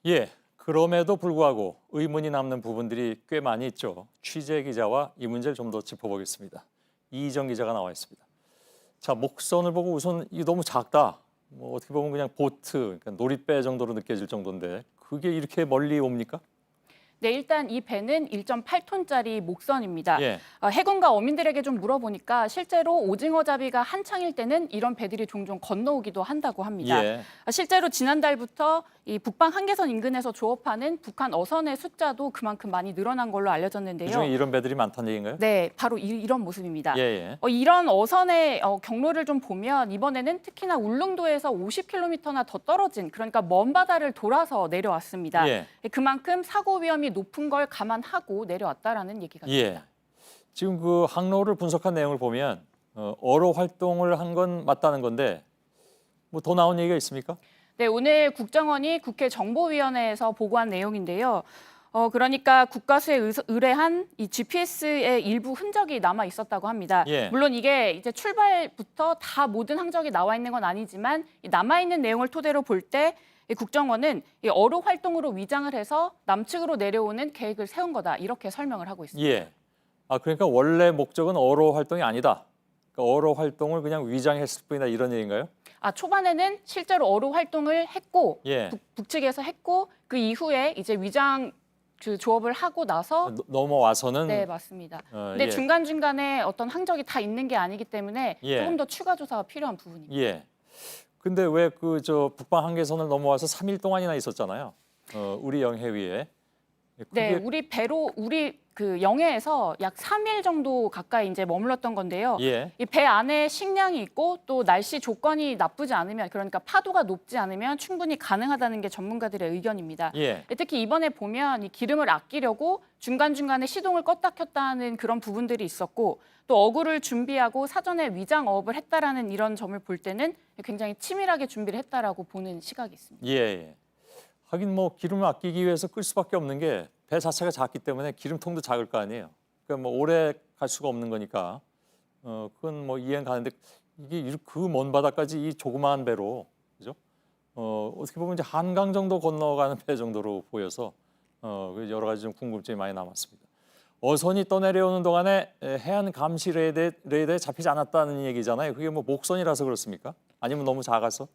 예, 그럼에도 불구하고 의문이 남는 부분들이 꽤 많이 있죠. 취재 기자와 이 문제를 좀 더 짚어보겠습니다. 이희정 기자가 나와 있습니다. 자, 목선을 보고 우선 이게 너무 작다. 뭐 어떻게 보면 그냥 보트, 그러니까 놀이배 정도로 느껴질 정도인데 그게 이렇게 멀리 옵니까? 네, 일단 이 배는 1.8톤짜리 목선입니다. 예, 해군과 어민들에게 좀 물어보니까 실제로 오징어 잡이가 한창일 때는 이런 배들이 종종 건너오기도 한다고 합니다. 예, 실제로 지난달부터 이 북방 한계선 인근에서 조업하는 북한 어선의 숫자도 그만큼 많이 늘어난 걸로 알려졌는데요. 그중에 이런 배들이 많다는 얘기인가요? 네, 바로 이런 모습입니다. 예, 예. 이런 어선의 경로를 좀 보면 이번에는 특히나 울릉도에서 50km나 더 떨어진 그러니까 먼 바다를 돌아서 내려왔습니다. 예. 그만큼 사고 위험이 높은 걸 감안하고 내려왔다라는 얘기가 예. 됩니다. 지금 그 항로를 분석한 내용을 보면 어로 활동을 한 건 맞다는 건데 뭐 더 나온 얘기가 있습니까? 네, 오늘 국정원이 국회 정보위원회에서 보고한 내용인데요. 그러니까 국가수에 의뢰한 이 GPS의 일부 흔적이 남아 있었다고 합니다. 예. 물론 이게 이제 출발부터 다 모든 흔적이 나와 있는 건 아니지만 이 남아 있는 내용을 토대로 볼 때 국정원은 이 어로 활동으로 위장을 해서 남측으로 내려오는 계획을 세운 거다 이렇게 설명을 하고 있습니다. 예. 아, 그러니까 원래 목적은 어로 활동이 아니다. 그러니까 어로 활동을 그냥 위장했을 뿐이다 이런 얘기인가요? 초반에는 실제로 어로 활동을 했고 예. 북측에서 했고 그 이후에 이제 위장 그 조업을 하고 나서 넘어와서는 네, 맞습니다. 근데 예. 중간중간에 어떤 항적이 다 있는 게 아니기 때문에 예. 조금 더 추가 조사가 필요한 부분입니다. 예. 근데 왜 그 북방 한계선을 넘어와서 3일 동안이나 있었잖아요. 우리 영해 위에. 네, 그게 우리 그 영해에서 약 3일 정도 가까이 이제 머물렀던 건데요. 예. 이 배 안에 식량이 있고 또 날씨 조건이 나쁘지 않으면 그러니까 파도가 높지 않으면 충분히 가능하다는 게 전문가들의 의견입니다. 예. 특히 이번에 보면 이 기름을 아끼려고 중간중간에 시동을 껐다 켰다 하는 그런 부분들이 있었고 또 어구를 준비하고 사전에 위장 어업을 했다라는 이런 점을 볼 때는 굉장히 치밀하게 준비를 했다라고 보는 시각이 있습니다. 예. 예. 하긴 뭐 기름을 아끼기 위해서 끌 수밖에 없는 게 배 자체가 작기 때문에 기름통도 작을 거 아니에요. 그러니까 뭐 오래 갈 수가 없는 거니까 그건 뭐 이해는 가는데 이게 그 먼 바다까지 이 조그마한 배로 그죠? 어떻게 보면 이제 한강 정도 건너가는 배 정도로 보여서 여러 가지 좀 궁금증이 많이 남았습니다. 어선이 떠내려오는 동안에 해안 감시 레이더에 잡히지 않았다는 얘기잖아요. 그게 뭐 목선이라서 그렇습니까? 아니면 너무 작아서?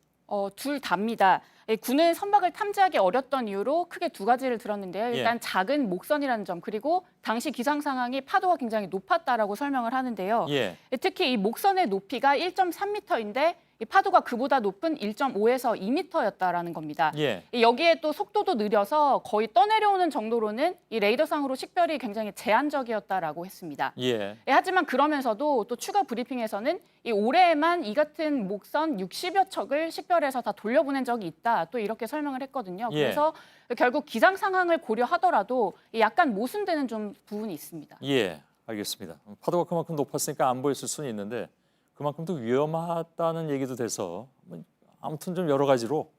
둘 다입니다. 군은 선박을 탐지하기 어렸던 이유로 크게 두 가지를 들었는데요. 일단 예. 작은 목선이라는 점 그리고 당시 기상 상황이 파도가 굉장히 높았다라고 설명을 하는데요. 예. 특히 이 목선의 높이가 1.3m인데 이 파도가 그보다 높은 1.5에서 2m였다라는 겁니다. 예. 여기에 또 속도도 느려서 거의 떠내려오는 정도로는 이 레이더상으로 식별이 굉장히 제한적이었다라고 했습니다. 예. 하지만 그러면서도 또 추가 브리핑에서는 이 올해에만 이 같은 목선 60여 척을 식별해서 다 돌려보낸 적이 있다. 또 이렇게 설명을 했거든요. 예. 그래서 결국 기상 상황을 고려하더라도 약간 모순되는 좀 부분이 있습니다. 예, 알겠습니다. 파도가 그만큼 높았으니까 안 보였을 수는 있는데 그만큼 또 위험하다는 얘기도 돼서 아무튼 좀 여러 가지로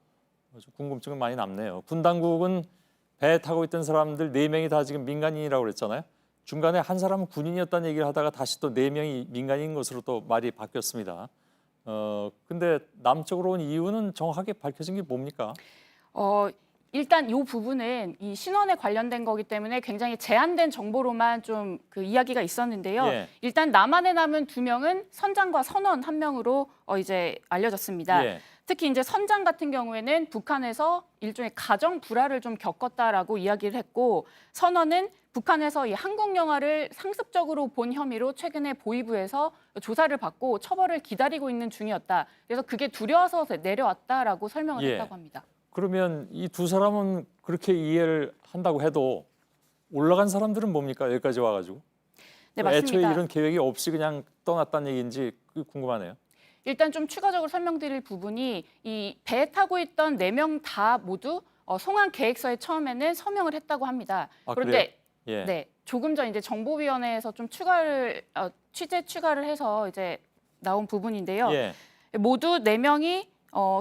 좀 궁금증은 많이 남네요. 군 당국은 배에 타고 있던 사람들 4명이 다 지금 민간인이라고 그랬잖아요. 중간에 한 사람은 군인이었다는 얘기를 하다가 다시 또 4명이 민간인 것으로 또 말이 바뀌었습니다. 근데 남쪽으로 온 이유는 정확하게 밝혀진 게 뭡니까? 일단 이 부분은 이 신원에 관련된 거기 때문에 굉장히 제한된 정보로만 좀 그 이야기가 있었는데요. 예. 일단 남한에 남은 2명은 선장과 선원 1명으로 이제 알려졌습니다. 예. 특히 이제 선장 같은 경우에는 북한에서 일종의 가정 불화를 좀 겪었다라고 이야기를 했고 선원은 북한에서 이 한국 영화를 상습적으로 본 혐의로 최근에 보위부에서 조사를 받고 처벌을 기다리고 있는 중이었다. 그래서 그게 두려워서 내려왔다라고 설명을 예. 했다고 합니다. 그러면 이 두 사람은 그렇게 이해를 한다고 해도 올라간 사람들은 뭡니까? 여기까지 와가지고. 네, 애초에 맞습니다. 이런 계획이 없이 그냥 떠났다는 얘기인지 그게 궁금하네요. 일단 좀 추가적으로 설명드릴 부분이 이 배에 타고 있던 4명 다 모두 송환 계획서에 처음에는 서명을 했다고 합니다. 아, 그런데 그래요? 예. 네, 조금 전 이제 정보위원회에서 좀 취재 추가를 해서 이제 나온 부분인데요. 예. 모두 4명이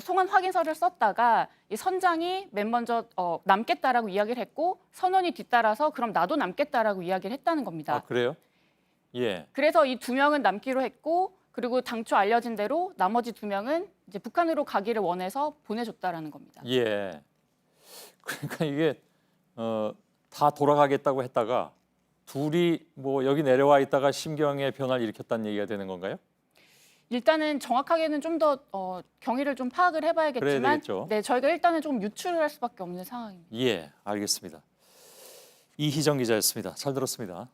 송환 확인서를 썼다가 이 선장이 맨 먼저 남겠다라고 이야기를 했고 선원이 뒤따라서 그럼 나도 남겠다라고 이야기를 했다는 겁니다. 아, 그래요? 예. 그래서 이 2명은 남기로 했고 그리고 당초 알려진 대로 나머지 2명은 이제 북한으로 가기를 원해서 보내줬다라는 겁니다. 예. 그러니까 이게 다 돌아가겠다고 했다가 둘이 뭐 여기 내려와 있다가 심경의 변화를 일으켰다는 얘기가 되는 건가요? 일단은 정확하게는 좀 더 경위를 좀 파악을 그래야 해봐야겠지만, 되겠죠. 네, 저희가 일단은 좀 유출을 할 수밖에 없는 상황입니다. 예, 알겠습니다. 이희정 기자였습니다. 잘 들었습니다.